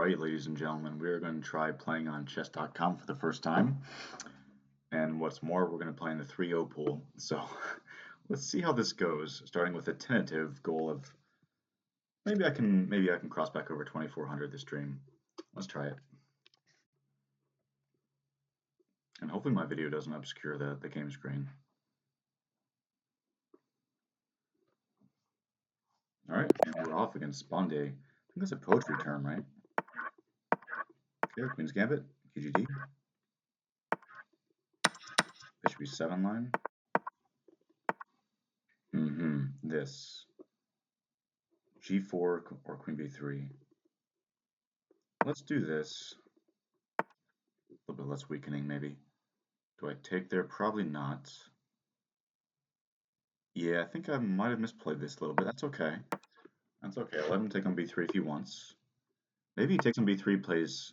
Alright, ladies and gentlemen, we are going to try playing on chess.com for the first time. And what's more, we're going to play in the 3-0 pool. So let's see how this goes, starting with a tentative goal of maybe I can cross back over 2400 this stream. Let's try it. And hopefully my video doesn't obscure the game screen. Alright, and we're off against Spawn Day. I think that's a poetry term, right? Okay, Queen's Gambit, QGD. Bishop E7 line. This. G4 or Queen B3. Let's do this. A little bit less weakening, maybe. Do I take there? Probably not. Yeah, I think I might have misplayed this a little bit. That's okay. That's okay. I'll let him take on B3 if he wants. Maybe he takes on B3, plays...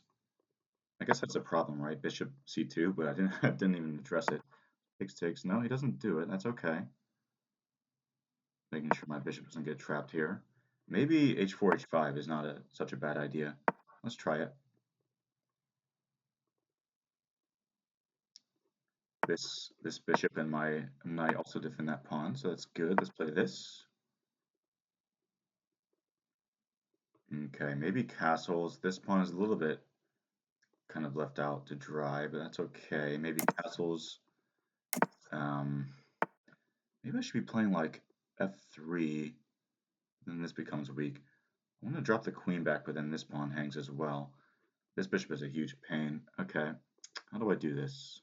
I guess that's a problem, right? Bishop C2, but I didn't even address it. Takes. No, he doesn't do it. That's okay. Making sure my bishop doesn't get trapped here. Maybe H4, H5 is not such a bad idea. Let's try it. This bishop and my knight also defend that pawn, so that's good. Let's play this. Okay, maybe castles. This pawn is a little bit kind of left out to dry, but that's okay. Maybe castles. Maybe I should be playing like f3, then this becomes weak. I want to drop the queen back, but then this pawn hangs as well. This bishop is a huge pain. Okay, how do I do this?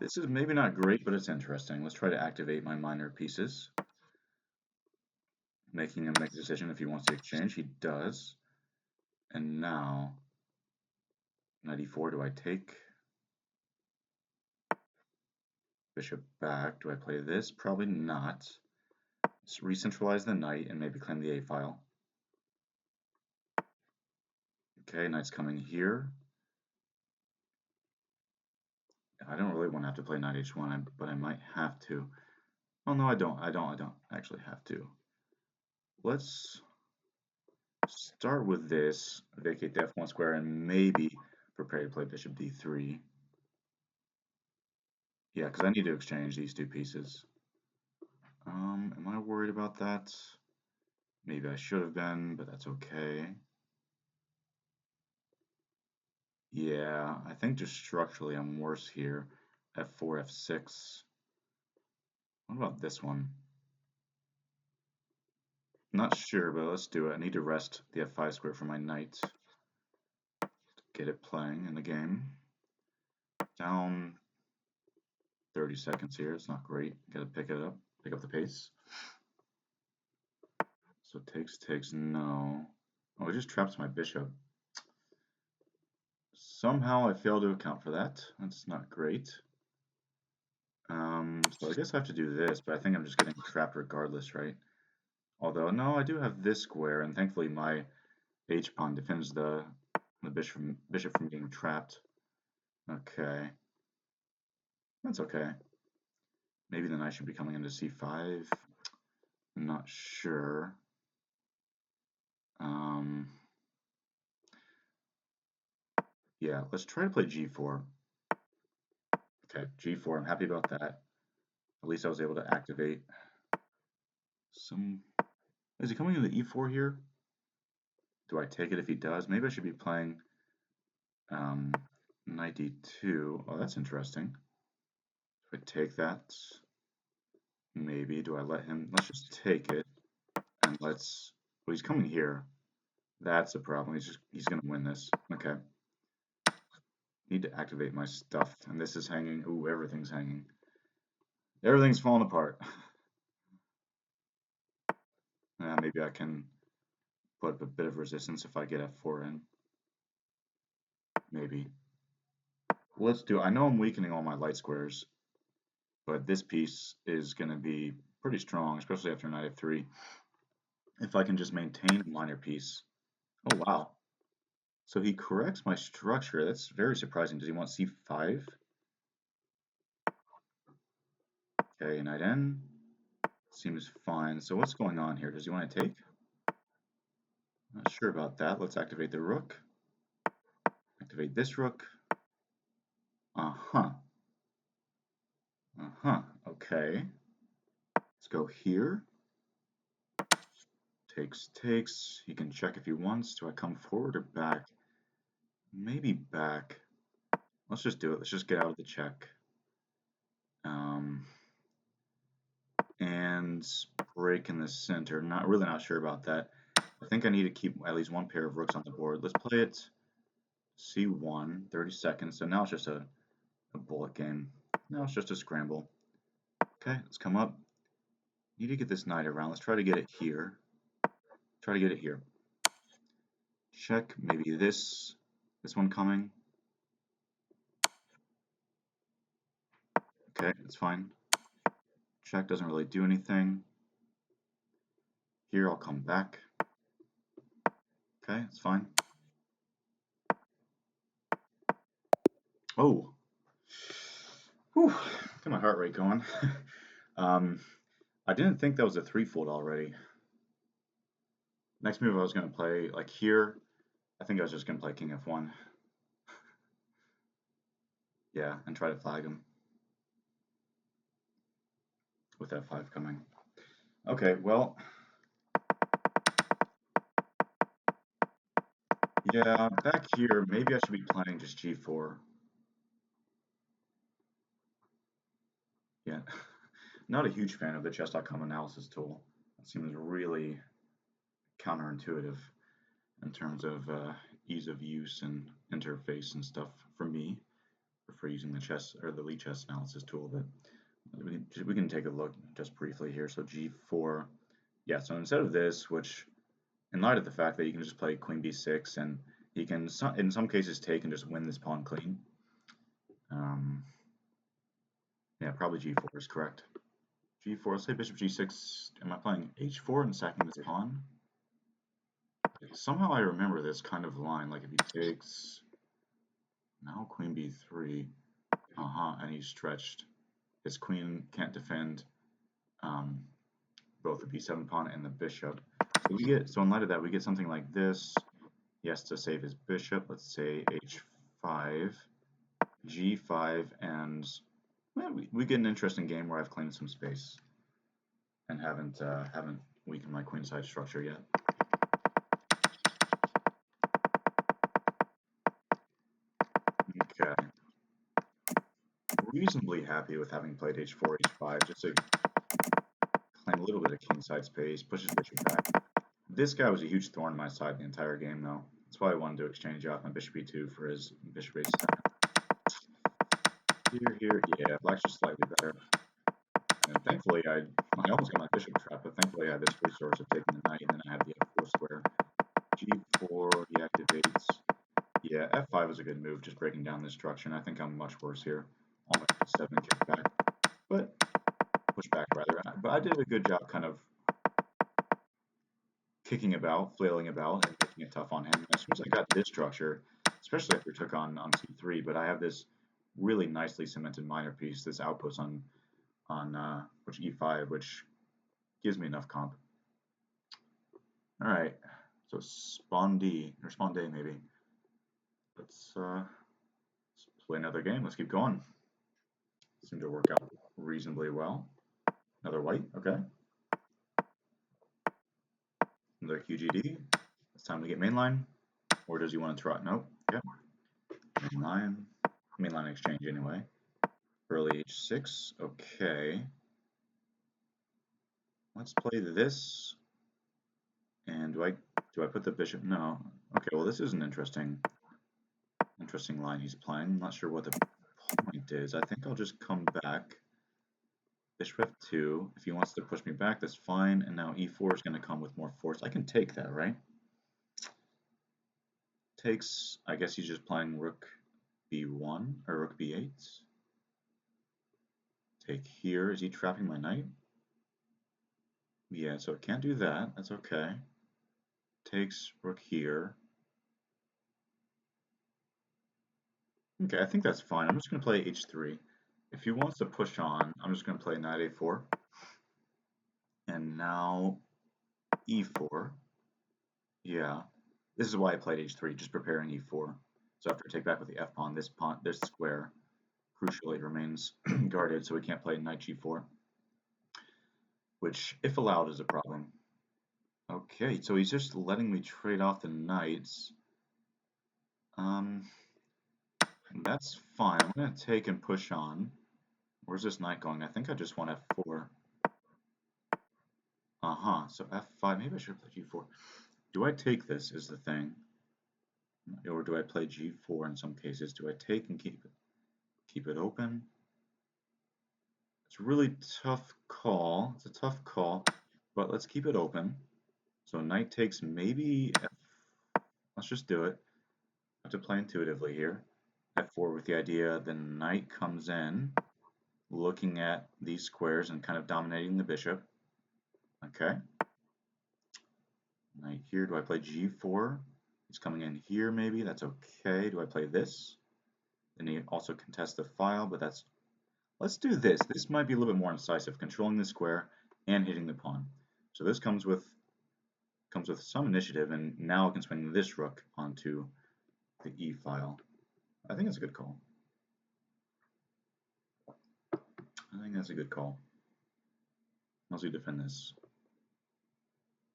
This is maybe not great, but it's interesting. Let's try to activate my minor pieces. Making him make a decision if he wants to exchange. He does. And now, knight e4, do I take? Bishop back. Do I play this? Probably not. Let's re-centralize the knight and maybe claim the A file. Okay, knight's coming here. I don't really want to have to play knight h1, but I might have to. Oh no, I don't actually have to. Let's start with this, vacate the f1 square, and maybe prepare to play bishop d3. Yeah, because I need to exchange these two pieces. Am I worried about that? Maybe I should have been, but that's okay. Yeah, I think just structurally I'm worse here. f4, f6. What about this one? Not sure, but let's do it. I need to rest the f5 square for my knight. Get it playing in the game. Down 30 seconds here. It's not great. Gotta pick it up. Pick up the pace. So takes, no. Oh, it just traps my bishop. Somehow I failed to account for that. That's not great. So I guess I have to do this, but I think I'm just getting trapped regardless, right? Although, no, I do have this square, and thankfully my h-pawn defends the bishop from being trapped. Okay. That's okay. Maybe then I should be coming into c5. I'm not sure. Yeah, let's try to play g4. Okay, g4, I'm happy about that. At least I was able to activate some... Is he coming into e4 here? Do I take it if he does? Maybe I should be playing knight d2. Oh, that's interesting. Do I take that? Maybe. Do I let him? Let's just take it. And let's... Well, he's coming here. That's a problem. He's going to win this. Okay. Need to activate my stuff. And this is hanging. Ooh, everything's hanging. Everything's falling apart. Maybe I can put up a bit of resistance if I get f4 in. Maybe. Let's do it. I know I'm weakening all my light squares, but this piece is going to be pretty strong, especially after knight f3. If I can just maintain a minor piece. Oh, wow. So he corrects my structure. That's very surprising. Does he want c5? Okay, knight n. Seems fine. So what's going on here? Does he want to take? Not sure about that. Let's activate the rook. Activate this rook. Uh-huh. Uh-huh. Okay. Let's go here. Takes. He can check if he wants. Do I come forward or back? Maybe back. Let's just do it. Let's just get out of the check. And break in the center. Not sure about that. I think I need to keep at least one pair of rooks on the board. Let's play it C1, 30 seconds. So now it's just a bullet game. Now it's just a scramble. Okay, let's come up. Need to get this knight around. Let's try to get it here. Try to get it here. Check. Maybe this one coming. Okay, it's fine. Check doesn't really do anything. Here I'll come back. Okay, it's fine. Oh. Whew. Got my heart rate going. I didn't think that was a threefold already. Next move I was going to play, like here, I think I was just going to play King F1. Yeah, and try to flag him with F5 coming. Okay, well, yeah, back here, maybe I should be playing just G4. Yeah, not a huge fan of the chess.com analysis tool. It seems really counterintuitive in terms of ease of use and interface and stuff for me, for using the chess or the lead chess analysis tool. But we can take a look just briefly here. So G4, yeah. So instead of this, which in light of the fact that you can just play Queen B6 and he can in some cases take and just win this pawn clean. Yeah, probably G4 is correct. G4, let's say Bishop G6. Am I playing H4 and sacking this pawn? Somehow I remember this kind of line, like if he takes, now Queen B3, and he's stretched. His queen can't defend both the B7 pawn and the bishop. So in light of that, we get something like this. He has to save his bishop. Let's say H5, G5, and well, we get an interesting game where I've claimed some space and haven't weakened my queenside structure yet. Okay. Reasonably happy with having played H4, H5, just to claim a little bit of kingside space, push his bishop back. This guy was a huge thorn in my side the entire game, though. That's why I wanted to exchange off my bishop e2 for his bishop a7. Here, yeah, black's just slightly better. And thankfully, I almost got my bishop trapped, but thankfully I had this resource of taking the knight, and then I have the f4 square. G4, he activates. Yeah, f5 is a good move, just breaking down this structure, and I think I'm much worse here. Almost 7 kick back, but push back rather. But I did a good job kind of kicking about, flailing about, and making it tough on him. And as soon as I got this structure, especially after took on c3, but I have this really nicely cemented minor piece, this outpost on which e5, which gives me enough comp. All right, so spawn D or spawn day maybe. Let's play another game. Let's keep going. Seemed to work out reasonably well. Another white, okay. Another QGD. It's time to get mainline. Or does he want to trot? Nope. Yeah. Mainline exchange anyway. Early h6. Okay. Let's play this. And do I put the bishop? No. Okay, well this is an interesting line he's playing. I'm not sure what the point is. I think I'll just come back. Bishop f2. If he wants to push me back, that's fine. And now e4 is going to come with more force. I can take that, right? Takes, I guess he's just playing rook b1 or rook b8. Take here. Is he trapping my knight? Yeah, so it can't do that. That's okay. Takes rook here. Okay, I think that's fine. I'm just going to play h3. If he wants to push on, I'm just going to play knight a4. And now e4. Yeah. This is why I played h3, just preparing e4. So after I take back with the f pawn, this square, crucially remains guarded, so we can't play knight g4, which, if allowed, is a problem. Okay, so he's just letting me trade off the knights. That's fine. I'm gonna take and push on. Where's this knight going? I think I just want f4. So f5. Maybe I should play g4. Do I take this is the thing. Or do I play g4 in some cases? Do I take and keep it open? It's a really tough call. It's a tough call, but let's keep it open. So knight takes maybe let's just do it. I have to play intuitively here. f4 with the idea the knight comes in, looking at these squares and kind of dominating the bishop. Okay. Knight here. Do I play g4? He's coming in here maybe. That's okay. Do I play this? Then he also contests the file, but that's... Let's do this. This might be a little bit more incisive, controlling the square and hitting the pawn. So this comes with some initiative, and now I can swing this rook onto the e file. I think that's a good call. I think that's a good call. How's he defend this?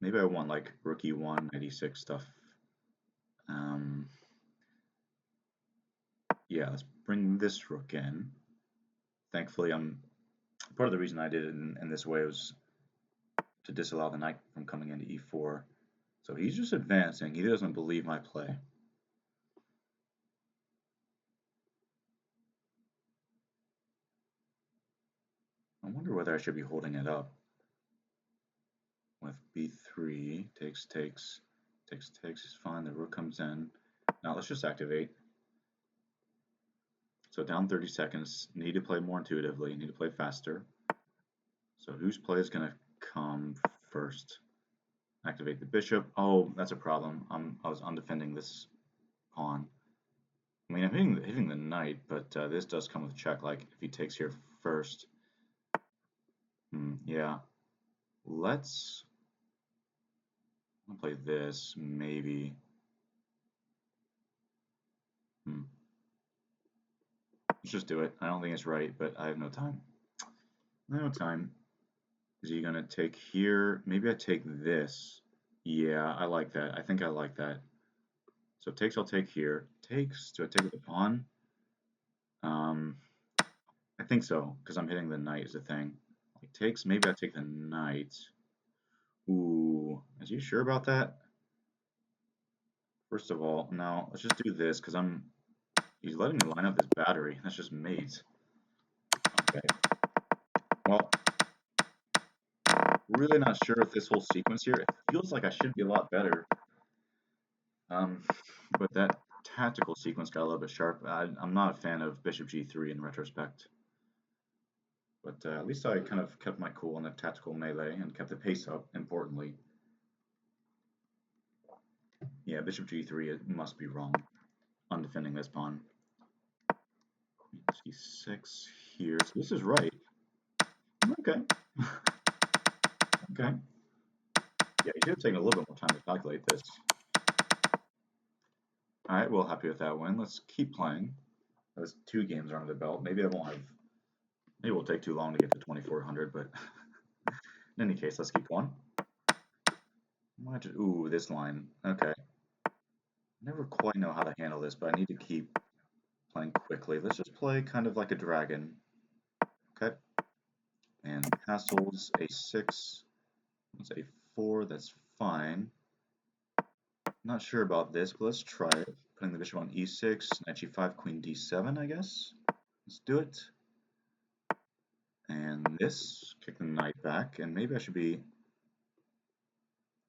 Maybe I want like rook e1, knight e6 stuff. Yeah, let's bring this rook in. Thankfully, part of the reason I did it in this way was to disallow the knight from coming into e4. So he's just advancing. He doesn't believe my play. I wonder whether I should be holding it up. With b3, takes is fine. The rook comes in. Now let's just activate. So down 30 seconds. Need to play more intuitively. Need to play faster. So whose play is going to come first? Activate the bishop. Oh, that's a problem. I was undefending this pawn. I mean, I'm hitting the knight, but this does come with check. Like if he takes here first. Yeah. Let's play this maybe. Let's just do it. I don't think it's right, but I have no time. No time. Is he gonna take here? Maybe I take this. Yeah, I like that. I think I like that. So takes, I'll take here. Takes, do I take with the pawn? I think so, because I'm hitting the knight is the thing. Like takes, maybe I take the knight. Ooh, is you sure about that? First of all, no, let's just do this, because he's letting me line up this battery. That's just mate. Okay. Well, really not sure if this whole sequence here, it feels like I should be a lot better. But that tactical sequence got a little bit sharp. I'm not a fan of bishop g3 in retrospect. But at least I kind of kept my cool in the tactical melee and kept the pace up, importantly. Yeah, bishop g3, it must be wrong. Undefending this pawn. Queen c6 here. So this is right. Okay. Okay. Yeah, you should have taken a little bit more time to calculate this. Alright, well, happy with that win. Let's keep playing. Those 2 games are under the belt. Maybe I won't have... Maybe it will take too long to get to 2400, but... In any case, let's keep going. Ooh, this line. Okay. Never quite know how to handle this, but I need to keep playing quickly. Let's just play kind of like a dragon. Okay. And castles, a6. Let's a4, that's fine. Not sure about this, but let's try it. Putting the bishop on e6, knight g5, queen d7, I guess. Let's do it. And this, kick the knight back, and maybe I should be...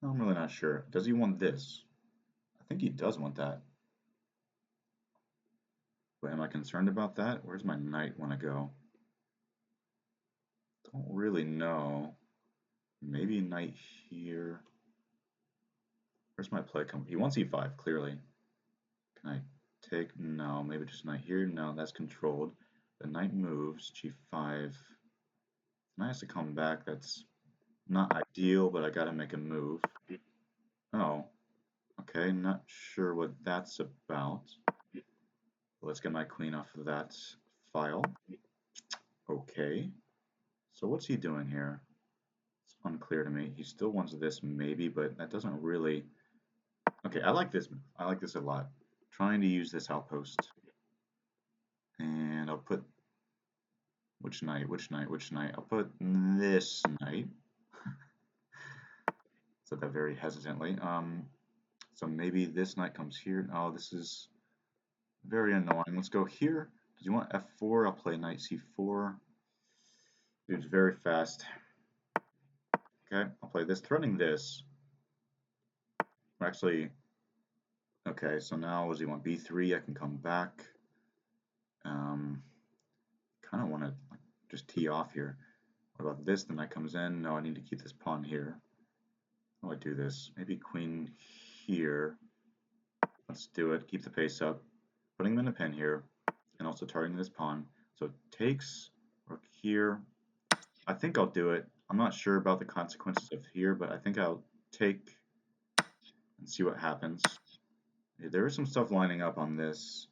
I'm really not sure. Does he want this? I think he does want that. But am I concerned about that? Where's my knight want to go? Don't really know. Maybe knight here. Where's my play come? He wants e5, clearly. Can I take? No. Maybe just knight here? No, that's controlled. The knight moves, g5. Knight has to come back. That's not ideal, but I gotta make a move. Oh. Okay, not sure what that's about. Let's get my queen off of that file. Okay. So what's he doing here? It's unclear to me. He still wants this maybe, but that doesn't really... Okay, I like this. I like this a lot. Trying to use this outpost. And I'll put... Which knight? I'll put this knight. Said that very hesitantly. So maybe this knight comes here. Oh, this is very annoying. Let's go here. Does he want f4? I'll play knight c4. Dude's very fast. Okay, I'll play this, threatening this. Actually, okay, so now does he want b3? I can come back. Kind of want to just tee off here. What about this? The knight comes in. No, I need to keep this pawn here. How do I do this? Maybe queen here. Let's do it. Keep the pace up. Putting him in a pin here, and also targeting this pawn. So it takes rook here. I think I'll do it. I'm not sure about the consequences of here, but I think I'll take and see what happens. There is some stuff lining up on this.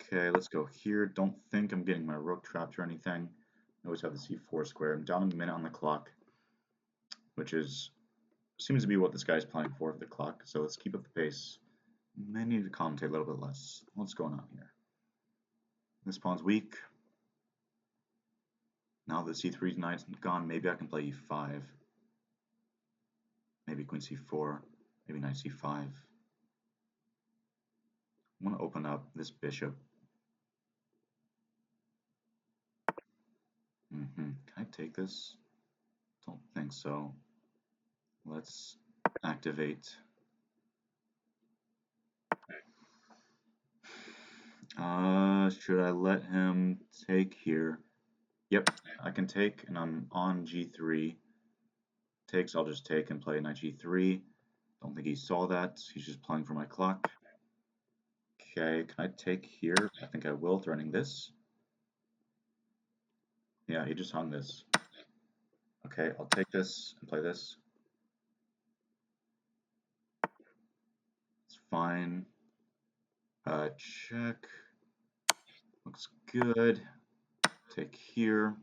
Okay, let's go here. Don't think I'm getting my rook trapped or anything. I always have the c4 square. I'm down a minute on the clock, which seems to be what this guy's playing for the clock. So let's keep up the pace. May need to commentate a little bit less. What's going on here? This pawn's weak. Now the c3 knight's gone, maybe I can play e5. Maybe queen c4. Maybe knight c5. I want to open up this bishop. Can I take this? Don't think so. Let's activate. Should I let him take here? Yep, I can take, and I'm on g3. Takes, I'll just take and play knight g3. Don't think he saw that. He's just playing for my clock. Okay, can I take here? I think I will, threatening this. Yeah, he just hung this. Okay, I'll take this and play this. It's fine. Check. Looks good. Take here.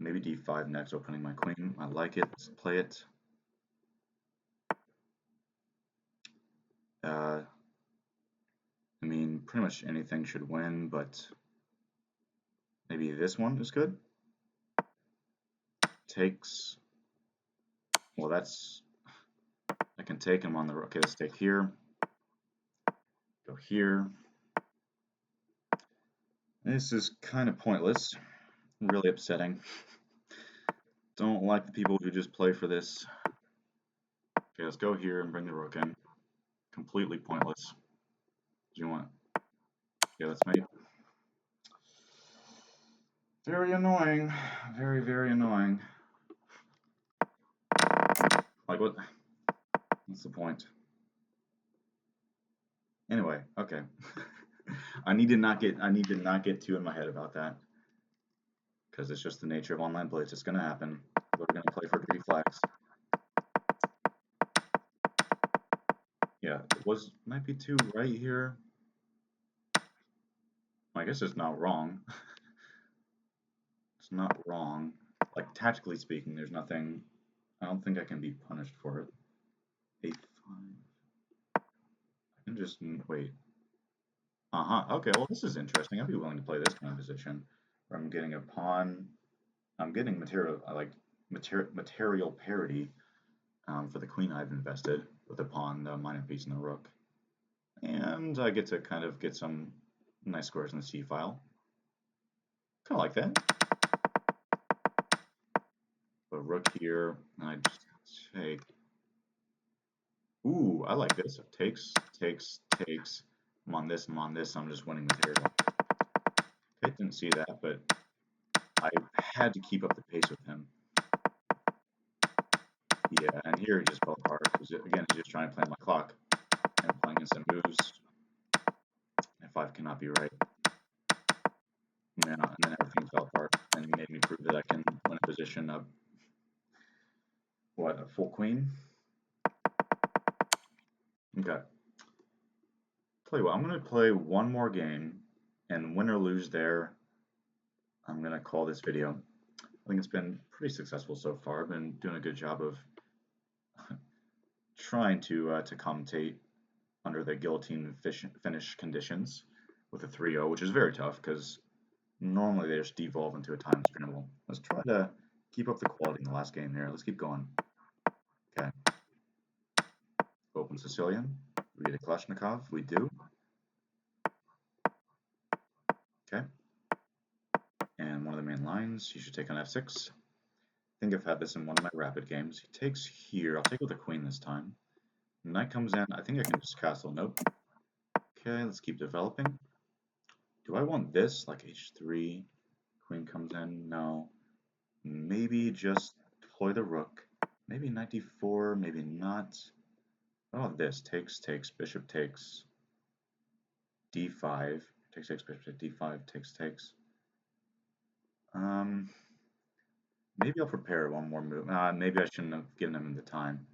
Maybe d5 next, opening my queen. I like it. Let's play it. I mean, pretty much anything should win, but maybe this one is good. Takes. Well, that's... I can take him on the... Okay, let's take here. Go here. This is kind of pointless. Really upsetting. Don't like the people who just play for this. Okay, let's go here and bring the rook in. Completely pointless. Do you want... Okay, let's mate. Very annoying. Very, very annoying. Like, what? What's the point? Anyway, okay. I need to not get too in my head about that. Because it's just the nature of online Blitz. It's going to happen. We're going to play for 3 flags. Yeah, it might be 2 right here. I guess it's not wrong. It's not wrong. Like, tactically speaking, there's nothing... I don't think I can be punished for it. A5. I can just... Wait. Okay, well, this is interesting. I'd be willing to play this kind of position. Where I'm getting a pawn... I'm getting material parity for the queen I've invested with the pawn, the minor piece, and the rook. And I get to kind of get some nice squares in the c file. Kind of like that. But rook here, and I just take. Ooh, I like this. Takes. I'm on this, I'm just winning material. I didn't see that, but I had to keep up the pace with him. Yeah, and here he just fell apart. Again, he's just trying to play my clock. And playing instant moves. F5 cannot be right. And then everything fell apart. And he made me prove that I can win a position of, what, a full queen? Okay. Tell you what, I'm gonna play one more game, and win or lose there, I'm gonna call this video. I think it's been pretty successful so far. I've been doing a good job of trying to commentate under the guillotine finish conditions with a 3-0, which is very tough because normally they just devolve into a time scramble. Let's try to keep up the quality in the last game here. Let's keep going. Okay. Open Sicilian. We get a Kalashnikov. We do. Okay. And one of the main lines, you should take on f6. I think I've had this in one of my rapid games. He takes here. I'll take with the queen this time. Knight comes in. I think I can just castle. Nope. Okay, let's keep developing. Do I want this, like h3? Queen comes in. No. Maybe just deploy the rook. Maybe knight d4, maybe not. Oh, this takes, bishop takes, d5, takes, bishop d5, takes. Maybe I'll prepare one more move. Maybe I shouldn't have given him the time.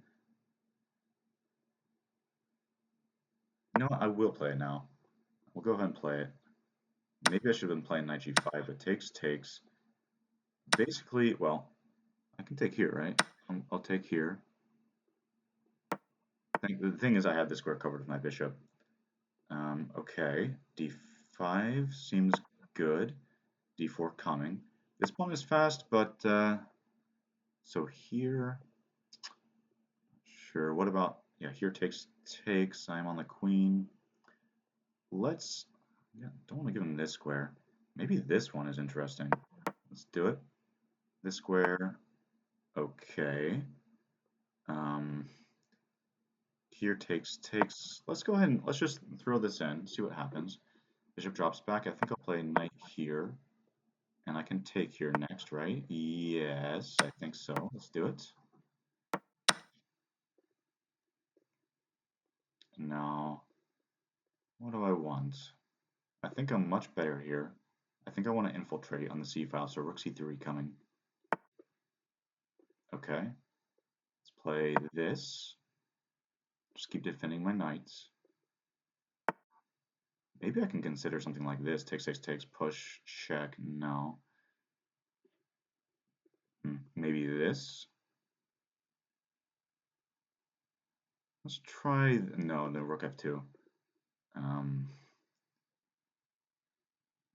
You know what? I will play it now. We'll go ahead and play it. Maybe I should have been playing knight g5, but takes. Basically, well, I can take here, right? I'll take here. The thing is, I have this square covered with my bishop. Okay, d5 seems good. d4 coming. This pawn is fast, but so here, sure. What about, yeah, here takes. I'm on the queen. Let's, yeah, don't want to give him this square. Maybe this one is interesting. Let's do it. This square, okay. Here takes. Let's go ahead and let's just throw this in, see what happens. Bishop drops back. I think I'll play knight here. And I can take here next, right? Yes, I think so. Let's do it. Now, what do I want? I think I'm much better here. I think I want to infiltrate on the c file, so rook c3 coming. Okay, let's play this. Just keep defending my knights. Maybe I can consider something like this. Takes, push, check. No. Maybe this. Let's try, no, the rook f2.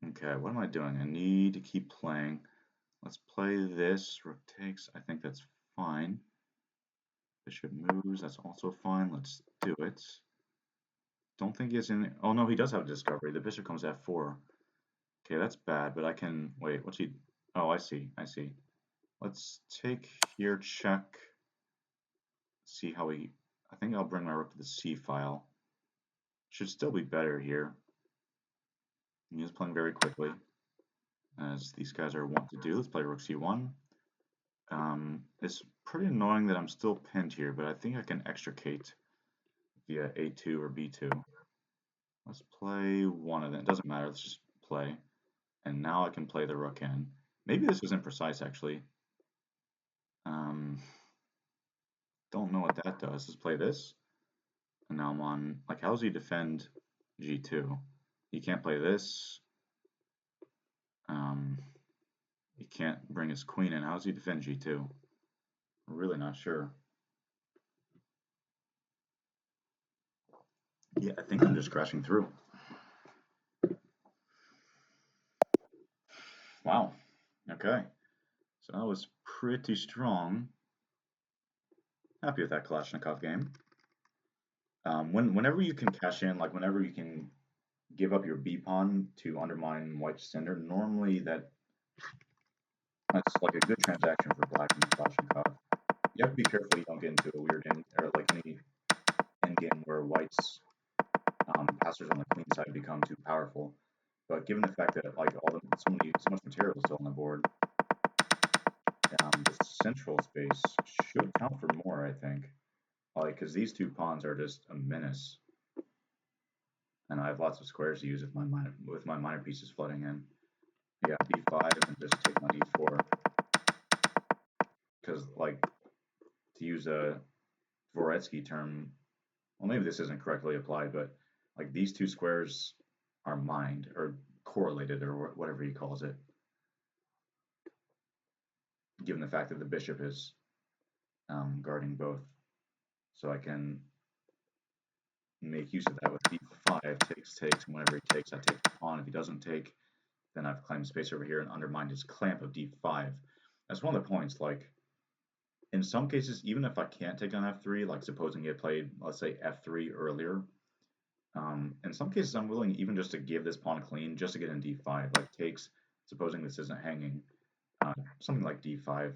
Okay, what am I doing? I need to keep playing. Let's play this. Rook takes. I think that's fine. Bishop moves. That's also fine. Let's do it. Don't think he has any. Oh no, he does have a discovery. The bishop comes at f4. Okay, that's bad, but I can. Wait, what's he. Oh, I see. Let's take here, check. See how he. I think I'll bring my rook to the c file. Should still be better here. He is playing very quickly, as these guys are wont to do. Let's play rook c1. It's pretty annoying that I'm still pinned here, but I think I can extricate via a2 or b2. Let's play one of them. It doesn't matter. Let's just play. And now I can play the rook in. Maybe this was imprecise, actually. Don't know what that does. Let's play this. And now I'm on, like, how does he defend g2? He can't play this. He can't bring his queen in. How does he defend g2? I'm really not sure. Yeah, I think I'm just crashing through. Wow. Okay. So that was pretty strong. Happy with that Kalashnikov game. Whenever you can cash in, like whenever you can give up your B pawn to undermine white's center, normally that's like a good transaction for black in Kalashnikov. You have to be careful you don't get into a weird or like any endgame where white's passers on the queen side become too powerful. But given the fact that like so much material is still on the board, the central space should count for more, I think. Like, because these two pawns are just a menace. And I have lots of squares to use with my minor pieces flooding in. Yeah, b5 and just take my d4. Because, like, to use a Dvoretsky term, well, maybe this isn't correctly applied, but like these two squares are mined or correlated or whatever he calls it, given the fact that the bishop is guarding both. So I can make use of that with d5, takes, and whenever he takes, I take the pawn. If he doesn't take, then I've claimed space over here and undermined his clamp of d5. That's one of the points, like, in some cases, even if I can't take on f3, like supposing he had played, let's say, f3 earlier, in some cases I'm willing even just to give this pawn clean just to get in d5, like takes, supposing this isn't hanging, something like d5,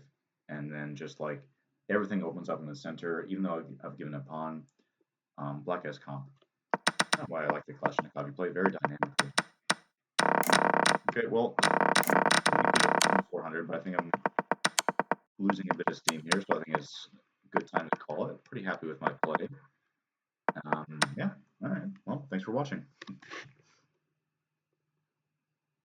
and then just like everything opens up in the center, even though I've given a pawn. Black has comp. That's why I like the Kalashnikov. You play very dynamically. Okay, well, 400, but I think I'm losing a bit of steam here, so I think it's a good time to call it. Pretty happy with my play. Yeah, all right. Well, thanks for watching.